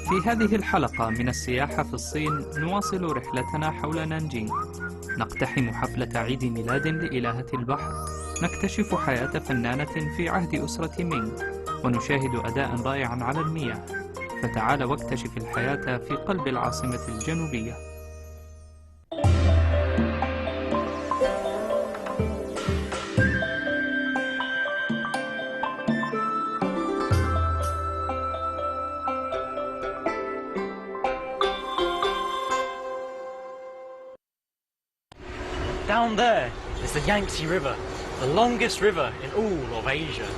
في هذه الحلقة من السياحة في الصين نواصل رحلتنا حول نانجينغ. نقتحم حفلة عيد ميلاد لإلهة البحر، نكتشف حياة فنانة في عهد أسرة مينغ، ونشاهد أداء رائعا على المياه. فتعال واكتشف الحياة في قلب العاصمة الجنوبية. Down there is the Yangtze River, the longest river in all of Asia.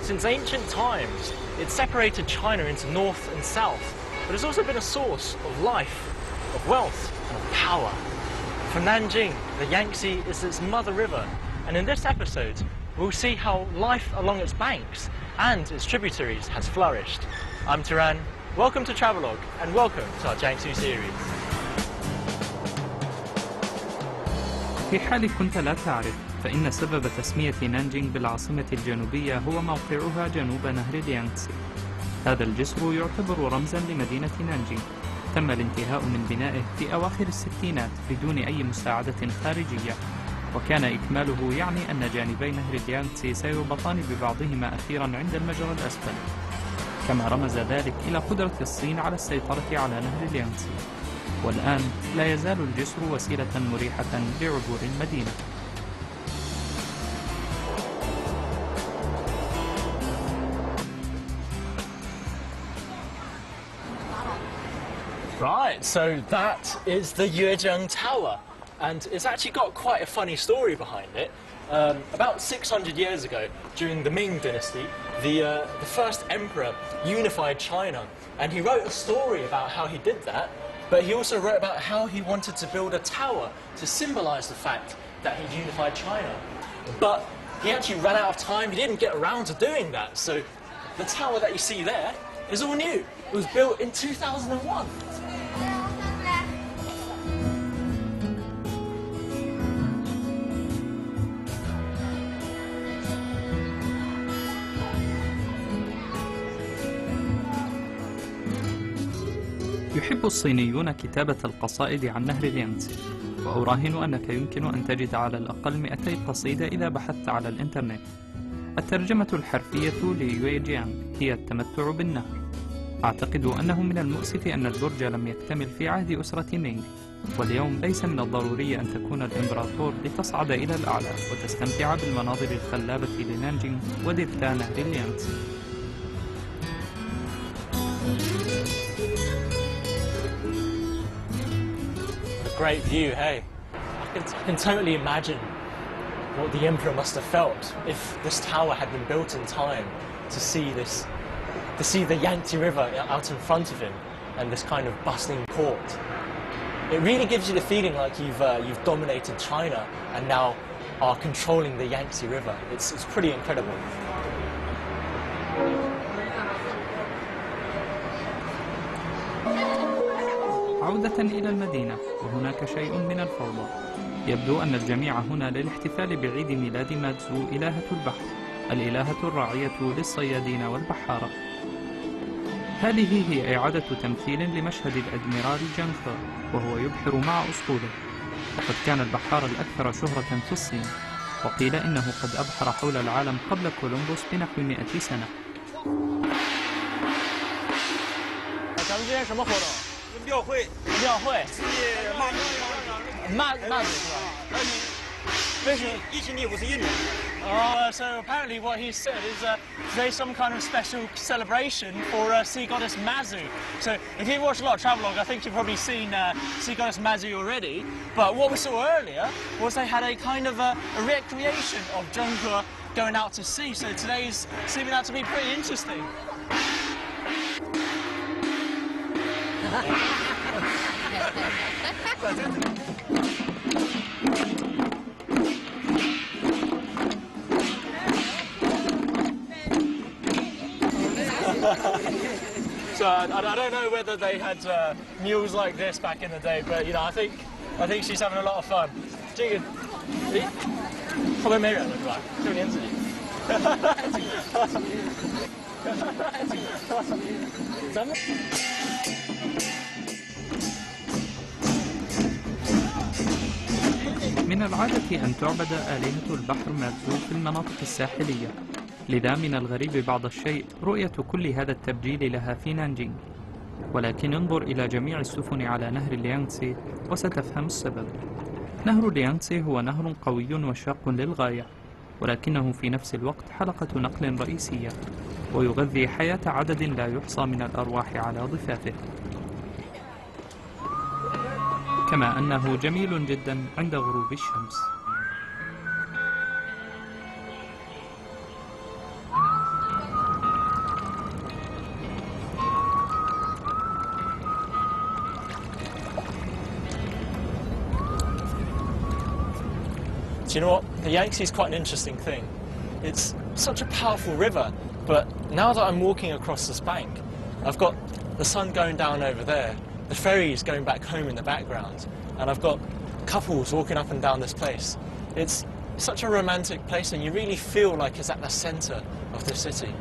Since ancient times, it separated China into north and south, but it's also been a source of life, of wealth, and of power. For Nanjing, the Yangtze is its mother river, and in this episode, we'll see how life along its banks and its tributaries has flourished. I'm Turan, welcome to Travelogue, and welcome to our Jiangsu series. في حال كنت لا تعرف، فإن سبب تسمية نانجينغ بالعاصمة الجنوبية هو موقعها جنوب نهر اليانغتسي. هذا الجسر يعتبر رمزا لمدينة نانجينغ. تم الانتهاء من بنائه في أواخر الستينات بدون أي مساعدة خارجية، وكان إكماله يعني أن جانبي نهر اليانغتسي سيربطان ببعضهما أخيرا عند المجرى الأسفل، كما رمز ذلك إلى قدرة الصين على السيطرة على نهر اليانغتسي. والآن لا يزال الجسر وسيلة مريحة لعبور المدينة. Right, so that is the Yuezheng Tower, and it's actually got quite a funny story behind it. About 600 years ago, during the Ming Dynasty, the first emperor unified China, and he wrote a story about how he did that. But he also wrote about how he wanted to build a tower to symbolize the fact that he'd unified China. But he actually ran out of time, he didn't get around to doing that. So the tower that you see there is all new. It was built in 2001. يحب الصينيون كتابة القصائد عن نهر اليانغتسي، وأراهن أنك يمكن أن تجد على الأقل 200 قصيدة إذا بحثت على الإنترنت. الترجمة الحرفية ليويجيانغ هي التمتع بالنهر. أعتقد أنه من المؤسف أن البرج لم يكتمل في عهد أسرة مينغ، واليوم ليس من الضروري أن تكون الإمبراطور لتصعد إلى الأعلى وتستمتع بالمناظر الخلابة لنانجينغ ودلتا نهر اليانغتسي. Great view, hey. I can totally imagine what the emperor must have felt if this tower had been built in time to see the Yangtze River out in front of him and this kind of bustling port. It really gives you the feeling like you've dominated China and now are controlling the Yangtze River. It's pretty incredible. عودة إلى المدينة، وهناك شيء من الفوضى. يبدو أن الجميع هنا للاحتفال بعيد ميلاد ماتزو إلهة البحر، الإلهة الراعية للصيادين والبحارة. هذه هي إعادة تمثيل لمشهد الأدميرال جانغ، وهو يبحر مع أسطوله. وقد كان البحار الأكثر شهرة في الصين، وقيل إنه قد أبحر حول العالم قبل كولومبوس بنحو 100 سنة. 庙会是骂子是吧？疫情里不是印度。So apparently what he said is there's some kind of special celebration for sea goddess Mazu. So if you've watched a lot of travelogue, I think you've probably seen sea goddess Mazu already. But what we saw earlier was they had a kind of a recreation of Zhonghua going out to sea. So today's seeming out to be pretty interesting. So I don't know whether they had mules like this back in the day, but you know, I think she's having a lot of fun. 这个，诶，后面没人了是吧？就连自己。من العادة أن تعبد آلهة البحر ماتزو في المناطق الساحلية، لذا من الغريب بعض الشيء رؤية كل هذا التبجيل لها في نانجينغ. ولكن انظر إلى جميع السفن على نهر اليانغتسي وستفهم السبب. نهر اليانغتسي هو نهر قوي وشاق للغاية، ولكنه في نفس الوقت حلقة نقل رئيسية، ويغذي حياة عدد لا يحصى من الأرواح على ضفافه، كما أنه جميل جدا عند غروب الشمس. Do you know what? The Yangtze is quite an interesting thing. It's such a powerful river, but now that I'm walking across this bank, I've got the sun going down over there, the ferries going back home in the background, and I've got couples walking up and down this place. It's such a romantic place, and you really feel like it's at the centre of the city.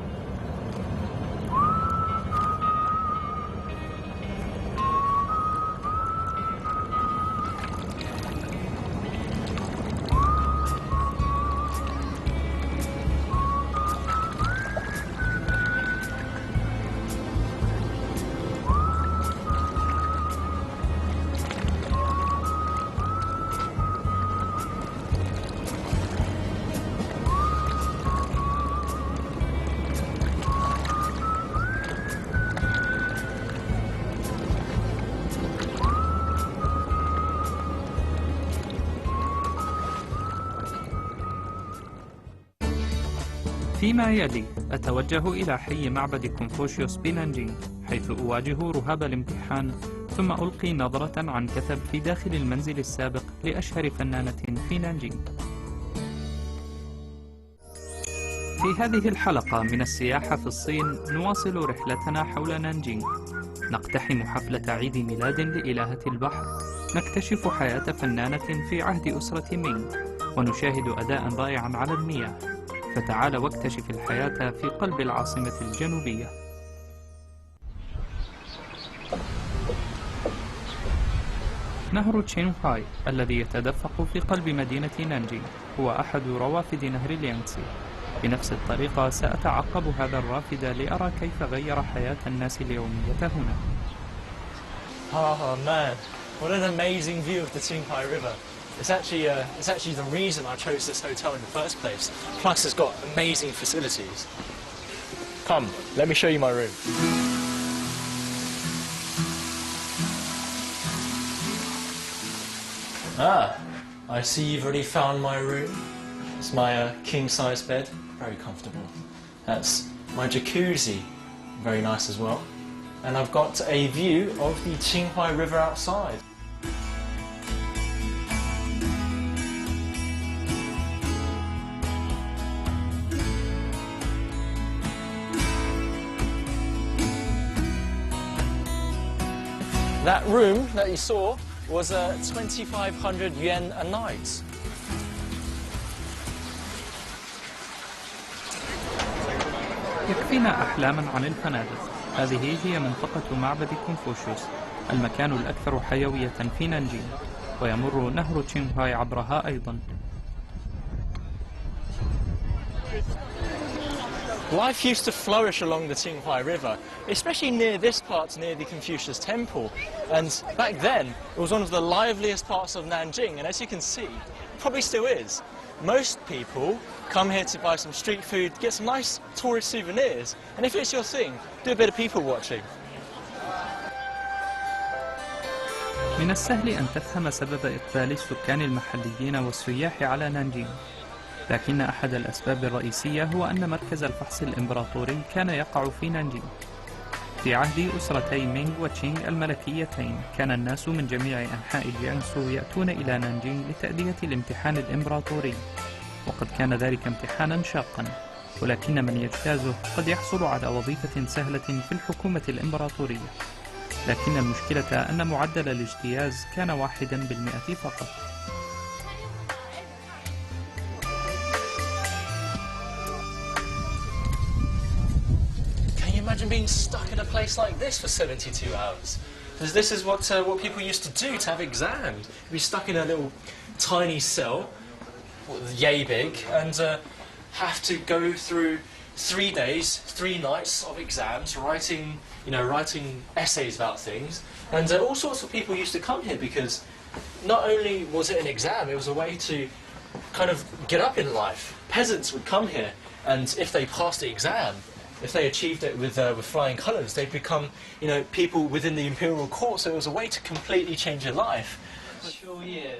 فيما يلي أتوجه إلى حي معبد كونفوشيوس بنانجينغ، حيث أواجه رهاب الامتحان، ثم ألقي نظرة عن كثب في داخل المنزل السابق لأشهر فنانة في نانجينغ. في هذه الحلقة من السياحة في الصين نواصل رحلتنا حول نانجينغ، نقتحم حفلة عيد ميلاد لإلهة البحر، نكتشف حياة فنانة في عهد أسرة مينغ، ونشاهد أداء رائعا على المياه. فتعال واكتشف الحياة في قلب العاصمة الجنوبية. نهر تشينغهاي الذي يتدفق في قلب مدينة نانجينغ هو أحد روافد نهر اليانغتسي. بنفس الطريقة سأتعقب هذا الرافد لأرى كيف غير حياة الناس اليومية هنا. Oh man, what an amazing view of the Qinghai River. It's actually the reason I chose this hotel in the first place. Plus it's got amazing facilities. Come, let me show you my room. I see you've already found my room. It's my king-size bed, very comfortable. That's my jacuzzi, very nice as well. And I've got a view of the Qinghai River outside. That room that you saw was 2,500 yuan a night. يكفينا أحلاما عن الفنادق. هذه هي منطقة معبد كونفوشيوس، المكان الأكثر حيوية في نانجينغ، ويمر نهر تشينغهاي عبرها أيضا. Life used to flourish along the Qinghai River, especially near this part, near the Confucius Temple. And back then, it was one of the liveliest parts of Nanjing, and as you can see, probably still is. Most people come here to buy some street food, get some nice tourist souvenirs, and if it's your thing, do a bit of people watching. من السهل أن تفهم سبب إقبال السكان المحليين والسياح على نانجينغ، لكن أحد الأسباب الرئيسية هو أن مركز الفحص الإمبراطوري كان يقع في نانجينغ. في عهد أسرتي مينغ وتشينغ الملكيتين كان الناس من جميع أنحاء جيانسو يأتون إلى نانجينغ لتأدية الامتحان الإمبراطوري، وقد كان ذلك امتحانا شاقا، ولكن من يجتازه قد يحصل على وظيفة سهلة في الحكومة الإمبراطورية. لكن المشكلة أن معدل الاجتياز كان 1% فقط. Imagine being stuck in a place like this for 72 hours. Because this is what people used to do to have exams. Be stuck in a little tiny cell, yay big, and have to go through 3 days, 3 nights of exams, writing essays about things. And all sorts of people used to come here because not only was it an exam, it was a way to kind of get up in life. Peasants would come here, and if they passed the exam, if they achieved it with flying colours, they'd become, people within the imperial court. So it was a way to completely change their life.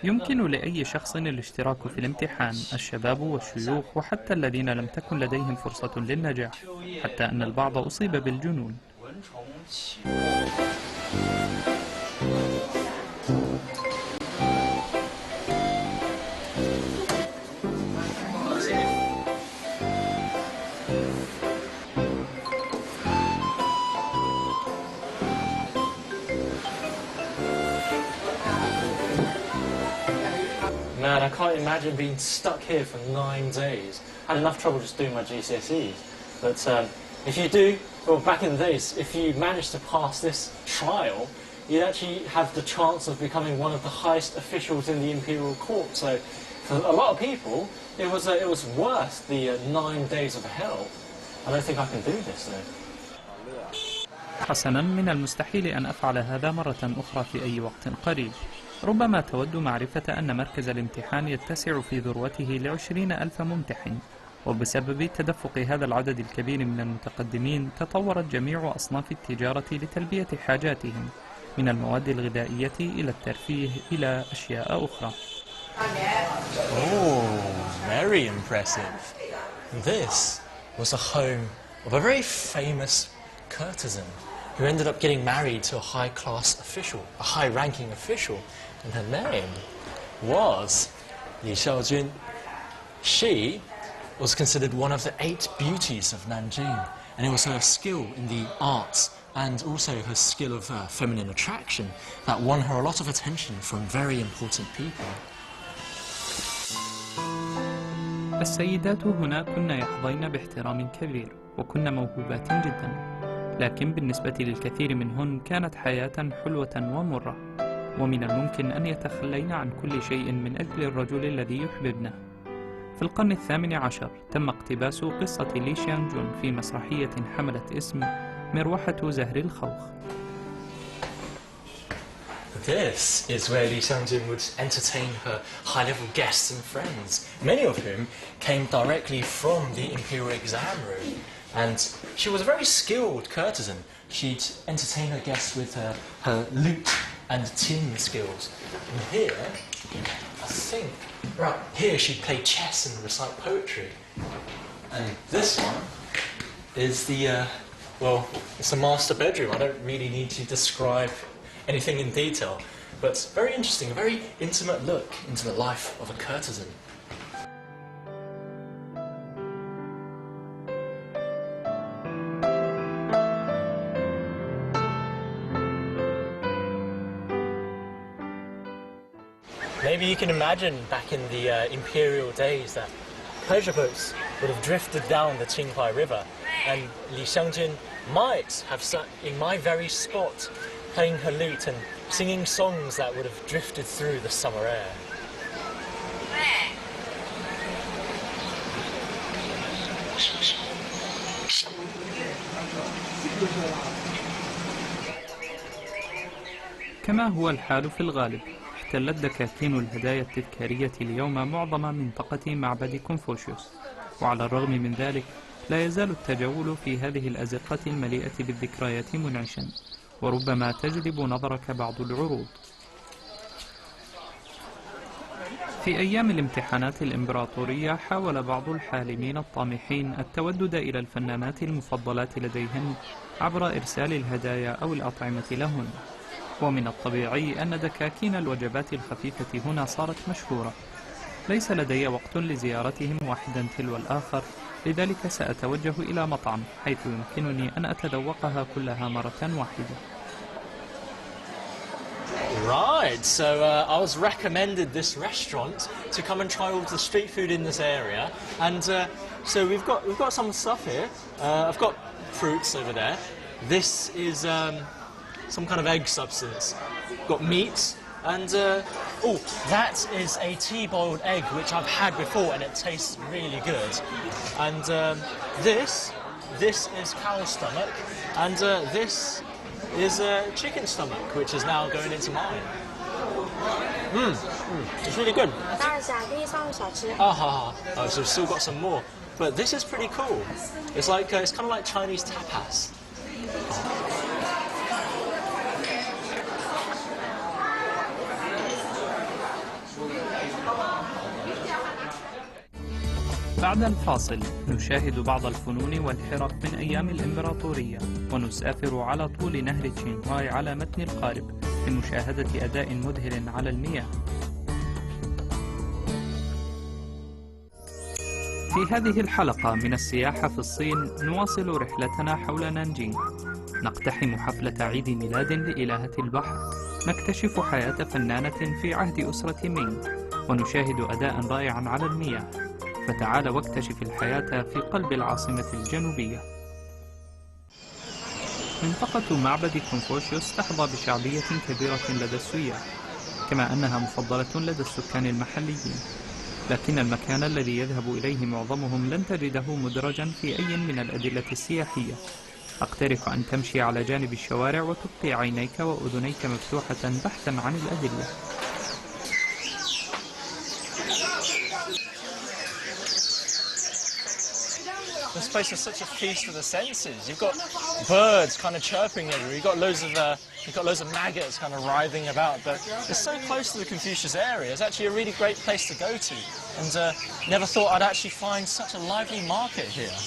يمكن لأي شخص الاشتراك في الامتحان، الشباب والشيوخ وحتى الذين لم تكن لديهم فرصة للنجاح، حتى أن البعض أصيب بالجنون. Man, I can't imagine being stuck here for 9 days. I had enough trouble just doing my GCSEs. But if you do, well, back in the days, if you managed to pass this trial, you'd actually have the chance of becoming one of the highest officials in the imperial court. So for a lot of people, it was worth the 9 days of hell. I don't think I can do this, though. حسناً، من المستحيل أن أفعل هذا مرة أخرى في أي وقت قريب. ربما تود معرفة أن مركز الامتحان يتسع في ذروته ل20,000 ممتحن، وبسبب تدفق هذا العدد الكبير من المتقدمين تطورت جميع أصناف التجارة لتلبية حاجاتهم، من المواد الغذائية إلى الترفيه إلى أشياء أخرى. Oh, very impressive. This was the home of a very famous courtesan who ended up getting married to a high-class official, a high-ranking official, and her name was Li Xiaojun. She was considered one of the 8 beauties of Nanjing, and it was her skill in the arts and also her skill of feminine attraction that won her a lot of attention from very important people. السيدات هنا كن يحظين باحترام كبير وكن موهوبات جدا، لكن بالنسبة للكثير منهن كانت حياة حلوة ومرة، ومن الممكن أن يتخلين عن كل شيء من أجل الرجل الذي يحببنه. في القرن ال18 تم اقتباس قصة لي شيانجون في مسرحية حملت اسم مروحة زهر الخوخ. This is where Li Xiangjun would entertain her high-level guests and friends, many of whom came directly from the imperial exam room. And she was a very skilled courtesan. She'd entertain her guests with her lute and tin skills. And here, I think, right here she'd play chess and recite poetry. And this one is the, well, it's the master bedroom. I don't really need to describe anything in detail, but it's very interesting, a very intimate look into the life of a courtesan. Maybe you can imagine back in the imperial days that pleasure boats would have drifted down the Qinghai River, and Li Xiangjun might have sat in my very spot playing her lute and singing songs that would have drifted through the summer air. كما هو الحال في الغالب، احتلت دكاكين الهدايا التذكارية اليوم معظم منطقة معبد كونفوشيوس، وعلى الرغم من ذلك لا يزال التجول في هذه الأزقة المليئة بالذكريات منعشا، وربما تجلب نظرك بعض العروض. في أيام الامتحانات الإمبراطورية حاول بعض الحالمين الطامحين التودد إلى الفنانات المفضلات لديهن عبر إرسال الهدايا أو الأطعمة لهن، ومن الطبيعي أن دكاكين الوجبات الخفيفة هنا صارت مشهورة. ليس لدي وقت لزيارتهم واحدا تلو الآخر، لذلك سأتوجه إلى مطعم حيث يمكنني أن أتذوقها كلها مرة واحدة. Right, so I was recommended this restaurant to come and try all the street food in this area, and so we've got some stuff here. I've got fruits over there, this is some kind of egg substance. Got meat, and oh, that is a tea-boiled egg which I've had before, and it tastes really good. And this is cow's stomach, and this is chicken stomach, which is now going into mine. It's really good. Oh, so we've still got some more. But this is pretty cool. It's like it's kind of like Chinese tapas. بعد الفاصل نشاهد بعض الفنون والحرف من أيام الإمبراطورية، ونسافر على طول نهر تشينغهاي على متن القارب لمشاهدة أداء مذهل على المياه. في هذه الحلقة من السياحة في الصين نواصل رحلتنا حول نانجينغ، نقتحم حفلة عيد ميلاد لإلهة البحر، نكتشف حياة فنانة في عهد أسرة مينغ، ونشاهد أداء رائعا على المياه. فتعال واكتشف الحياة في قلب العاصمة الجنوبية. منطقة معبد كونفوشيوس تحظى بشعبية كبيرة لدى السياح، كما أنها مفضلة لدى السكان المحليين، لكن المكان الذي يذهب إليه معظمهم لن تجده مدرجا في أي من الأدلة السياحية. أقترح أن تمشي على جانب الشوارع وتبقي عينيك وأذنيك مفتوحة بحثا عن الأدلة. This place is such a feast of the senses. You've got birds kind of chirping everywhere. You've got loads of maggots kind of writhing about. But it's so close to the Confucius area. It's actually a really great place to go to. And never thought I'd actually find such a lively market here.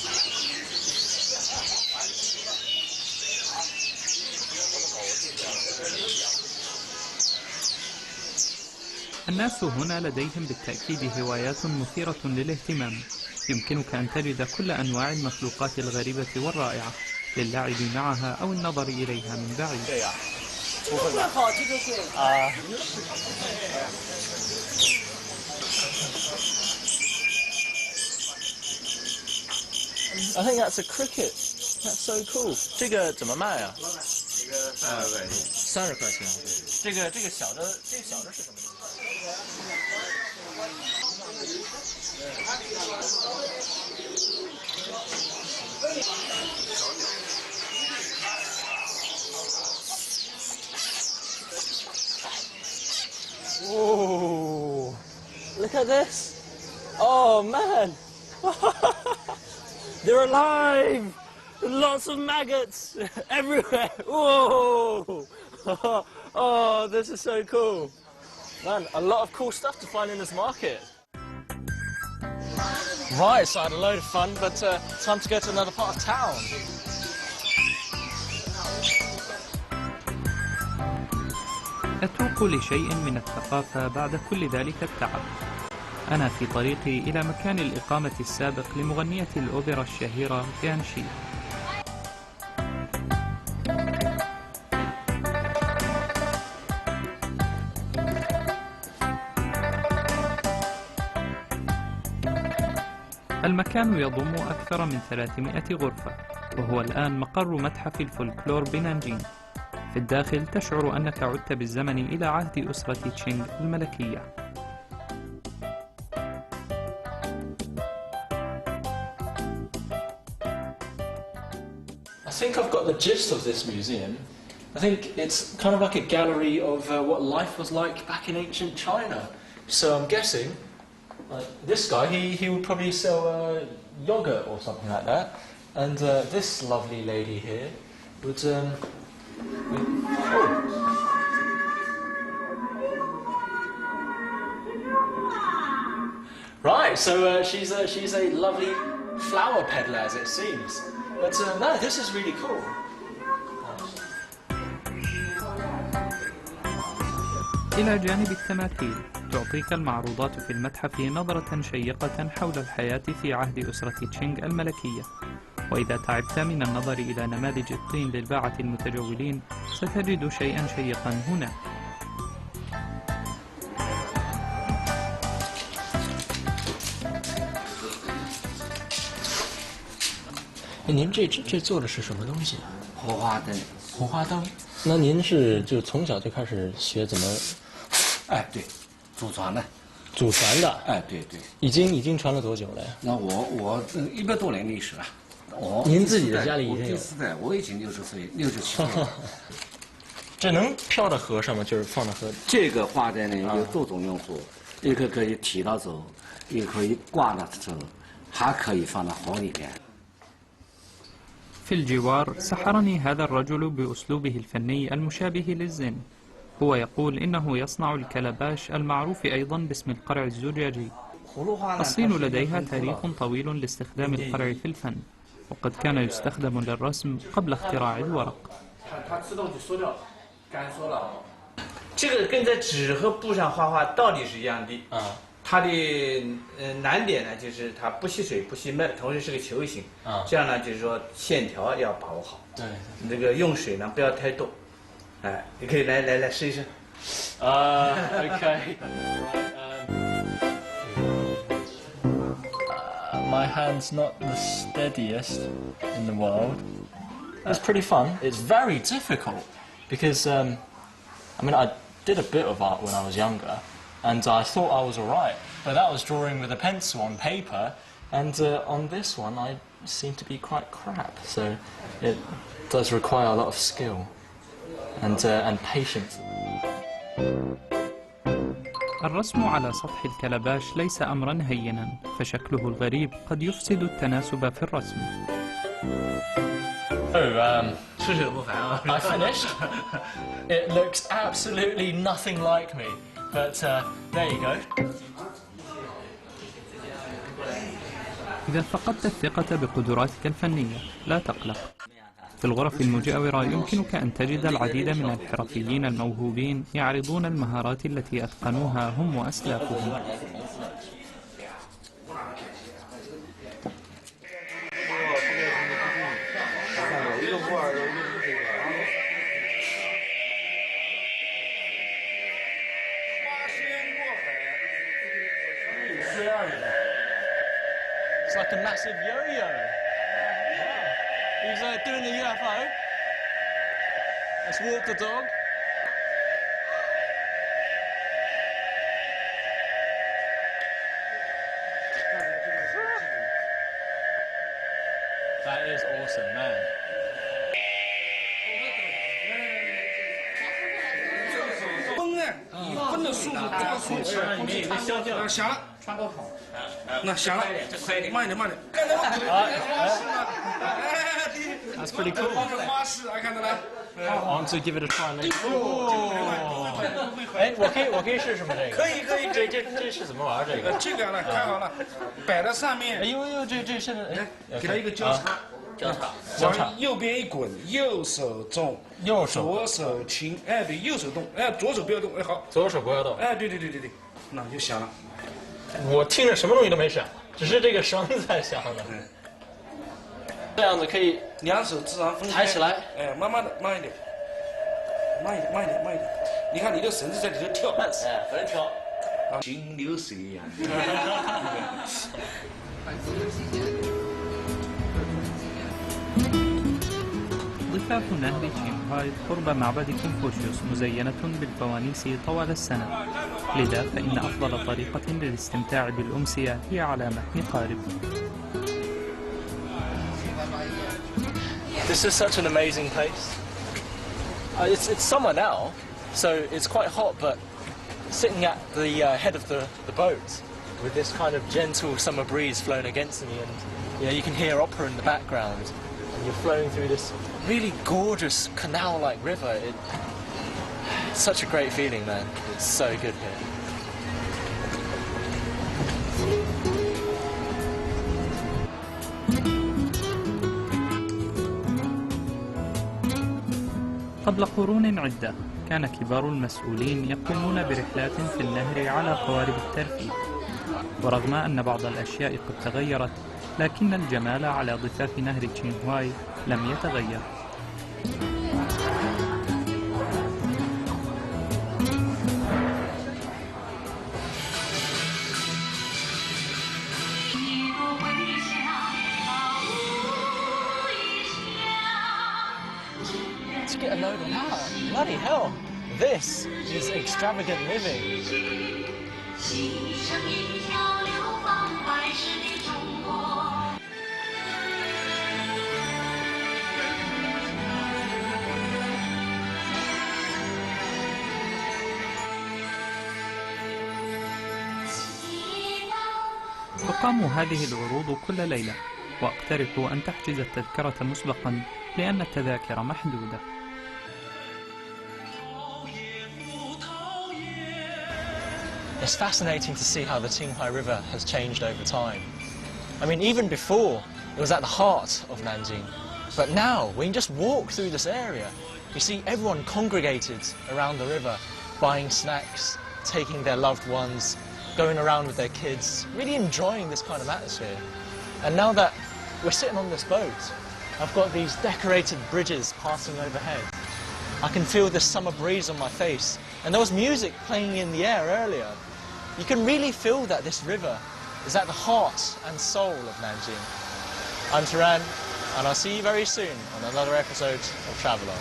الناس هنا لديهم بالتأكيد هوايات مثيرة للاهتمام. يمكنك أن تجد كل أنواع المخلوقات الغريبة والرائعة للعب معها أو النظر إليها من بعيد. I think that's a cricket. That's so cool. 这个怎么卖啊？30块钱。这个小的是什么东西？ Whoa! Look at this! Oh man! They're alive! Lots of maggots everywhere! Whoa! Oh, this is so cool! Man, a lot of cool stuff to find in this market. Right, so I had a load of fun, but time to go to another part of town. أتوق لشيء من الثقافة بعد كل ذلك التعب. أنا في طريقي إلى مكان الإقامة السابق لمغنية الأوبرا الشهيرة بيانشي. المكان يضم أكثر من 300 غرفة، وهو الآن مقر متحف الفولكلور بنانجينغ. في الداخل تشعر أنك عدت بالزمن إلى عهد أسرة تشينغ الملكية. I think I've got the gist of this museum. I think it's kind of like a gallery of what life was like back in ancient China. So I'm guessing, like this guy, he would probably sell yogurt or something like that. And this lovely lady here would... Right, so she's a lovely flower peddler, as it seems. But no, this is really cool. إلى جانب التماثيل، تعطيك المعروضات في المتحف نظرة شيقة حول الحياة في عهد أسرة تشينغ الملكية. وإذا تعبت من النظر إلى نماذج الطين للباعة المتجولين ستجد شيئا شيقا هنا. 您这做的是什么东西？火花灯。火花灯。那您是就从小就开始学怎么？哎，对，祖传的。祖传的。哎，对对。已经传了多久了呀？那我100多年历史了。您自己的家里已经有？第4代，我已经60岁，67岁了。这能飘到河上吗？就是放到河里。这个花灯呢有多种用途，一个可以提到走，一个可以挂到走，还可以放到河里边。في الجوار سحرني هذا الرجل بأسلوبه الفني المشابه للزن. هو يقول إنه يصنع الكلباش المعروف أيضا باسم القرع الزجاجي. الصين لديها تاريخ طويل لاستخدام القرع في الفن، وقد كان يستخدم للرسم قبل اختراع الورق. 这个跟在纸和布上画画道理是一样的啊。它的难点呢，就是它不吸水、不吸闷，同时是个球形啊。这样呢，就是说线条要把握好。对，那个用水呢不要太多。哎，你可以来试一试。OK. My hand's not the steadiest in the world. It's pretty fun. It's very difficult because I mean I did a bit of art when I was younger, and I thought I was alright, but that was drawing with a pencil on paper, and on this one I seem to be quite crap. So it does require a lot of skill and patience. الرسم على سطح الكلباش ليس أمرا هينا، فشكله الغريب قد يفسد التناسب في الرسم. I finished. It looks absolutely nothing like me, but there you go. إذا فقدت الثقة بقدراتك الفنية لا تقلق. في الغرف المجاورة يمكنك أن تجد العديد من الحرفيين الموهوبين يعرضون المهارات التي أتقنوها هم وأسلافهم. It's like a massive yo-yo. He's doing the UFO. Let's walk the dog. That is awesome, man. 你分的速度这个速度响了，穿过口，那响了，慢一点，慢点，看到了，That's pretty cool. 花式，看到了。 I want to give it a try. 哎，我可以试试吗？这个可以，这是怎么玩这个？这个呢，看好了，摆在上面。哎呦，这现在哎，给它一个交叉。 往右边一滚，右手重，左手轻，哎，对，右手动，哎，左手不要动，哎，好，左手不要动，哎，对，那就响了。我听着什么东西都没响，只是这个绳子在响的。这样子可以两手自然分开，抬起来，哎，慢慢的，慢一点。你看你的绳子在里头跳，哎，不能跳，行流水一样。ضفاف نهر شينغهاي قرب معبد كونفوشيوس مزينة بالفوانيس طوال السنة، لذا فإن أفضل طريقة للاستمتاع بالأمسية هي على متن قارب. This is such an amazing place. It's summer now, so it's quite hot, but sitting at the head of the boat with this kind of gentle summer breeze flowing against me, and you can hear opera in the background, and you're flowing through this really gorgeous canal-like river. It's such a great feeling, man. It's so good here. قبل قرون عدة كان كبار المسؤولين يقومون برحلات في النهر على قوارب الترفيه، ورغم أن بعض الأشياء قد تغيرت لكن الجمال على ضفاف نهر تشينغهاي لم يتغير. Bloody hell, this is extravagant living. 新声音漂流放百世的中国。 تقام هذه العروض كل ليلة، وأقترح أن تحجز التذكرة مسبقا لأن التذاكر محدودة. It's fascinating to see how the Qinghai River has changed over time. I mean, even before, it was at the heart of Nanjing. But now, when you just walk through this area, you see everyone congregated around the river, buying snacks, taking their loved ones, going around with their kids, really enjoying this kind of atmosphere. And now that we're sitting on this boat, I've got these decorated bridges passing overhead. I can feel the summer breeze on my face, and there was music playing in the air earlier. You can really feel that this river is at the heart and soul of Nanjing. I'm Taran, and I'll see you very soon on another episode of Traveller.